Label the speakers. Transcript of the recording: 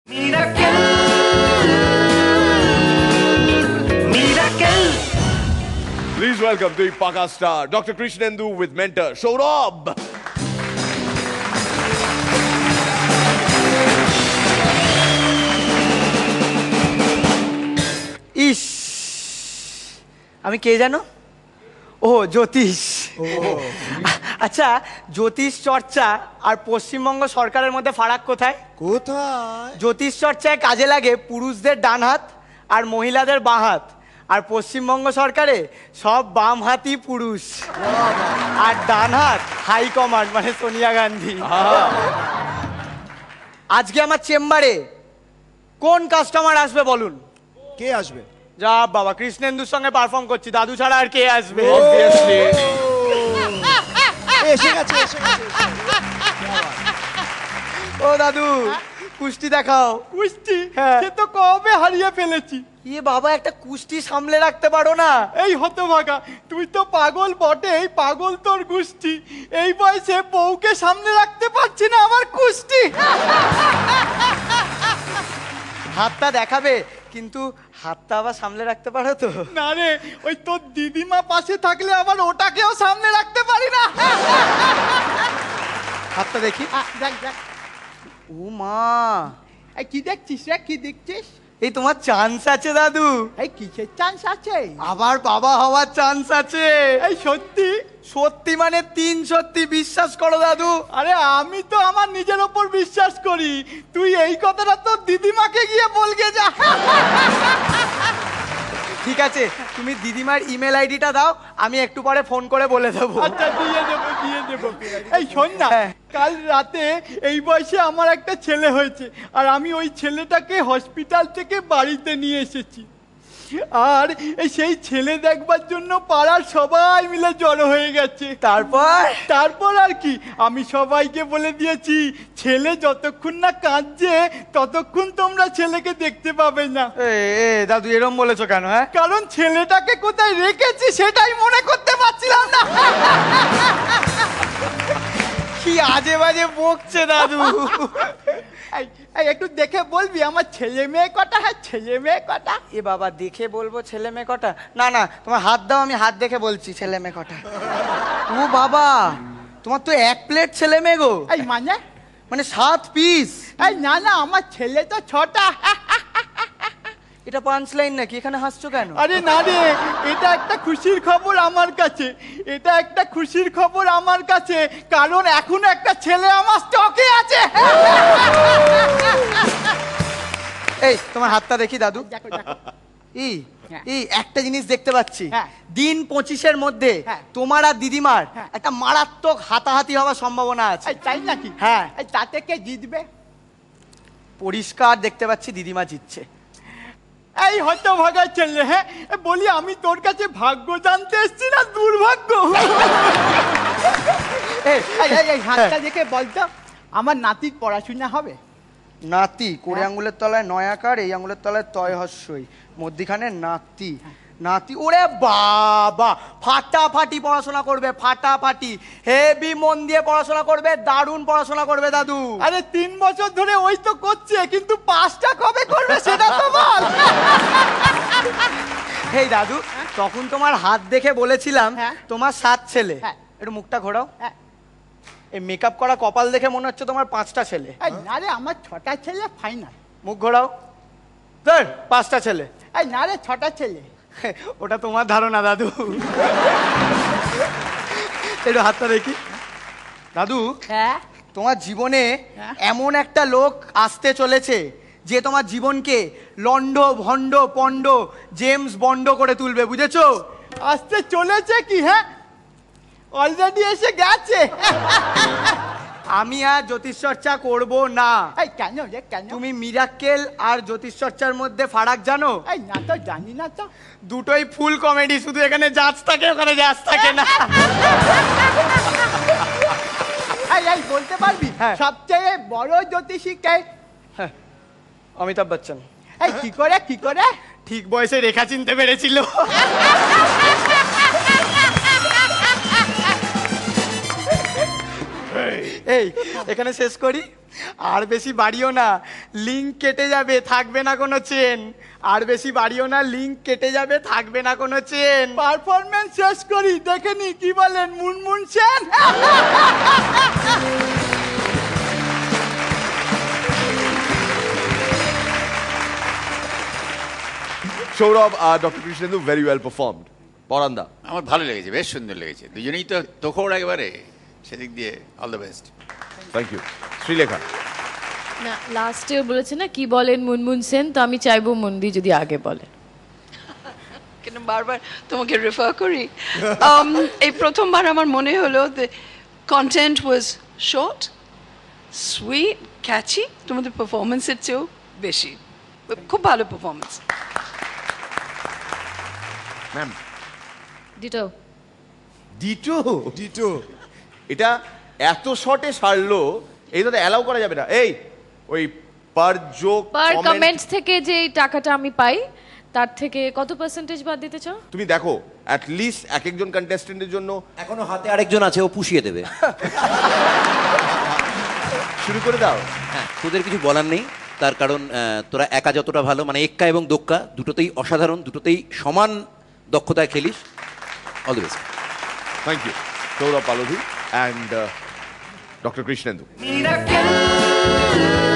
Speaker 1: Miracle, Miracle.
Speaker 2: Please welcome the Paka star, Dr. Krishnendu with mentor Saurabh.
Speaker 3: ইস আমি কে জানো? ও জ্যোতিষ। আচ্ছা, জ্যোতিষ চর্চা আর পশ্চিমবঙ্গ সরকারের মধ্যে ফারাক কোথায়? জ্যোতিষ চর্চায় কাজে লাগে পুরুষদের ডান হাত আর মহিলাদের বাঁ হাত, আর পশ্চিমবঙ্গ সরকারে সব বাম হাতই পুরুষ আর ডান হাত হাই কমান্ড মানে সোনিয়া গান্ধী। আজকে আমার চেম্বারে কোন কাস্টমার আসবে বলুন?
Speaker 4: কে আসবে?
Speaker 3: যা বাবা, কৃষ্ণেন্দুর সঙ্গে পারফর্ম করছি, দাদু ছাড়া আর কে আসবে?
Speaker 2: Obviously.
Speaker 4: এসে গেছে।
Speaker 3: ও দাদু, কুস্তি দেখাও।
Speaker 5: কুস্তি?
Speaker 3: হ্যাঁ।
Speaker 5: সে তো কবে হারিয়ে ফেলেছি।
Speaker 3: ইয়ে বাবা, একটা কুস্তি সামলে রাখতে পারো না?
Speaker 5: এই হতভাগা, তুই তো পাগল বটে, এই পাগল তোর গুষ্টি। এই বয়সে বউকে সামনে রাখতে পারছি না, আমার কুস্তি।
Speaker 3: হাতটা দেখাবে, কিন্তু হাতটা আবার সামলে রাখতে পারো তো?
Speaker 5: না রে, ওই তোর দিদিমা পাশে থাকলে আবার ওটাকেও সামনে রাখতে পারি না।
Speaker 3: হাতটা দেখি।
Speaker 5: দেখ দেখ,
Speaker 3: ও মা,
Speaker 5: এই কি দেখছিস রে? কি দেখছিস?
Speaker 3: এই তোমার চান্স আছে দাদু,
Speaker 5: এই কিসের চান্স আছে?
Speaker 3: আবার বাবা হওয়ার চান্স আছে।
Speaker 5: এই সত্যি?
Speaker 3: সত্যি মানে তিন সত্যি, বিশ্বাস করো দাদু।
Speaker 5: আরে আমি তো আমার নিজের ওপর বিশ্বাস করি, তুই এই কথাটা তোর দিদিমাকে গিয়ে বলগে যা।
Speaker 3: ঠিক আছে, তুমি দিদিমার ইমেল আইডিটা দাও, আমি একটু পরে ফোন করে বলে দেবো।
Speaker 5: আচ্ছা, দিয়ে দেবো দিয়ে দেবো। এই শোন না,
Speaker 3: হ্যাঁ।
Speaker 5: কাল রাতে এই বয়সে আমার একটা ছেলে হয়েছে, আর আমি ওই ছেলেটাকে হসপিটাল থেকে বাড়িতে নিয়ে এসেছি। আর এই সেই ছেলে দেখবার জন্য পাড়ার সবাই মিলে জড়ো হয়ে গেছে। তারপর আর কি, আমি সবাইকে বলে দিয়েছি, ছেলে যতক্ষণ না কাঁদছে ততক্ষণ তোমরা ছেলেকে দেখতে পাবে না।
Speaker 3: এ দাদু, এরম বলেছো কেন? হ্যাঁ,
Speaker 5: কারণ ছেলেটাকে কোথায় রেখেছি সেটাই মনে করতে পারছিলাম না।
Speaker 3: কি আজে বাজে বকছে দাদু।
Speaker 5: এই, এই একটু দেখে বলবি আমার ছেলে মেয়ে কটা? হ্যাঁ, ছেলে মেয়ে কটা?
Speaker 3: এ বাবা, দেখে বলবো ছেলে মেয়ে কটা? না না, তোমার হাত দাও, আমি হাত দেখে বলছি ছেলে মেয়ে কটা। ও বাবা, তোমার তো 1 প্লেট ছেলে মেয়ে গো।
Speaker 5: এই
Speaker 3: মানে 7 পিস।
Speaker 5: এই না না, আমার ছেলে তো 6টা।
Speaker 3: এটা পাঞ্চ লাইন নাকি? এখানে হাসছো কেন?
Speaker 5: আরে না রে, এটা একটা খুশির খবর আমার কাছে। এটা একটা খুশির খবর আমার কাছে, কারণ এখন একটা ছেলে আমার স্টকে আছে।
Speaker 3: এই তোমার হাতটা দেখি দাদু।
Speaker 5: দেখো দেখো। হ্যাঁ।
Speaker 3: এই একটা জিনিস দেখতে পাচ্ছি,
Speaker 5: হ্যাঁ।
Speaker 3: দিন 25-এর মধ্যে
Speaker 5: হ্যাঁ।
Speaker 3: তোমার আর দিদিমার
Speaker 5: হ্যাঁ।
Speaker 3: একটা মারাত্মক হাতাহাতি হওয়ার সম্ভাবনা আছে।
Speaker 5: এই তাই নাকি?
Speaker 3: হ্যাঁ।
Speaker 5: এই তাতে কে জিতবে?
Speaker 3: পরিষ্কার দেখতে পাচ্ছি দিদিমা জিতছে।
Speaker 5: এই হতভাগা ছেলে, হ্যাঁ বলি, আমি তোর কাছে ভাগ্য জানতে এসেছি না দুর্ভাগ্য? এই এই হাতটা দেখে বলতো, আমার নাতির পড়াশোনা হবে?
Speaker 3: নাতি কোড়ে আঙ্গুলের তলায় 9 আকার, এই আঙ্গুলের তলায় তয় হস্যই, মধ্যিখানে নাতি। নাতি, ওরে বাবা, ফাটাফাটি পড়াশোনা করবে, ফাটাফাটি, হেভি মন দিয়ে পড়াশোনা করবে, দারুণ পড়াশোনা করবে দাদু।
Speaker 5: আরে 3 বছর ধরে ওই তো করছে, কিন্তু পাসটা কবে করবে সেটা তো বল।
Speaker 3: হেই দাদু, তখন তোমার হাত দেখে বলেছিলাম
Speaker 5: হ্যাঁ।
Speaker 3: তোমার 7 ছেলে।
Speaker 5: হ্যাঁ।
Speaker 3: একটু মুখটা ঘোরাও।
Speaker 5: হ্যাঁ।
Speaker 3: এই মেকআপ করা কপাল দেখে মনে হচ্ছে তোমার 5টা ছেলে।
Speaker 5: এই না রে, আমার 6টা ছেলে ফাইনাল।
Speaker 3: মুখ ঘোরাও। ধর, 5টা ছেলে।
Speaker 5: এই না রে, 6টা ছেলে।
Speaker 3: ওটা তোমার ধারণা দাদু। একটু হাতটা দেখি দাদু।
Speaker 5: হ্যাঁ।
Speaker 3: তোমার জীবনে
Speaker 5: হ্যাঁ।
Speaker 3: এমন একটা লোক আসতে চলেছে যে তোমার জীবনকে লন্ড ভন্ড পন্ড জেমস বন্ড করে তুলবে, বুঝেছো?
Speaker 5: আসতে চলেছে কি? হ্যাঁ, অলরেডি এসে গেছে।
Speaker 3: আমি আর জ্যোতিষ চর্চা করবো না।
Speaker 5: এই কেন রে, কেন?
Speaker 3: তুমি মিরাক্কেল আর জ্যোতিষ চর্চার মধ্যে ফারাক জানো?
Speaker 5: এই না তো, জানি না তো।
Speaker 3: দুটোই ফুল কমেডি, শুধু এখানে জাজ থাকে, ওখানে জাজ থাকে না।
Speaker 5: এই এই বলতে পারবি
Speaker 3: হ্যাঁ।
Speaker 5: সবচেয়ে বড় জ্যোতিষী কে?
Speaker 3: অমিতাভ বচ্চন।
Speaker 5: এই কি করে কি করে?
Speaker 3: ঠিক বয়সে রেখা চিনতে পেরেছিল। এই এখানে শেষ করি, আর বেশি বাড়িও না, লিঙ্ক কেটে যাবে, থাকবে না কোনো চেন। আর বেশি বাড়িও না, লিঙ্ক কেটে যাবে, থাকবে না কোনো চেন।
Speaker 5: পারফরমেন্স শেষ করি, দেখে নি কি বলেন Munmun Sen.
Speaker 2: Saurabh, Dr. Krishnendu, very well performed. Poranda.
Speaker 1: আমার ভালো লেগেছে, বেশ সুন্দর লেগেছে, দুজনেই তো তোখড় একেবারে, সেদিক দিয়ে all the best.
Speaker 2: Thank you. Srilekha.
Speaker 4: না লাস্টে বলেছে না কি বলেন মুনমুন সেন, তো আমি চাইবো মন্দি যদি আগে বলে।
Speaker 6: কেন বারবার তোমাকে রেফার করি? এই প্রথমবার আমার মনে হলো যে কন্টেন্ট ওয়াজ শর্ট, সুইট, ক্যাচি, তোমাদের পারফরমেন্সের চেয়েও বেশি। খুব ভালো পারফরমেন্স।
Speaker 2: Ma'am.
Speaker 4: ডিটো।
Speaker 2: ডিটো এটা এত শর্টে সারলো, এই তো অ্যালাউ করা যাবে না। এই ওই পার জোক
Speaker 4: পার কমেন্টস থেকে যে টাকাটা আমি পাই তার থেকে কত পার্সেন্টেজ বাদ দিতে চাও?
Speaker 2: তুমি দেখো অ্যাট লিস্ট এক একজন কন্টেস্টেন্টের জন্য
Speaker 7: এখনো হাতে আরেকজন আছে, ও পুষিয়ে দেবে।
Speaker 2: শুরু করে দাও।
Speaker 7: হ্যাঁ, তোদের কিছু বলার নেই, তার কারণ তোরা একা যতটা ভালো, মানে এক্কা এবং দোক্কা দুটোতেই অসাধারণ, দুটোতেই সমান দক্ষতায় খেলিস। All the best.
Speaker 2: Thank you. Saurabh Palodhi and Dr. Krishnendu.
Speaker 6: Miracle.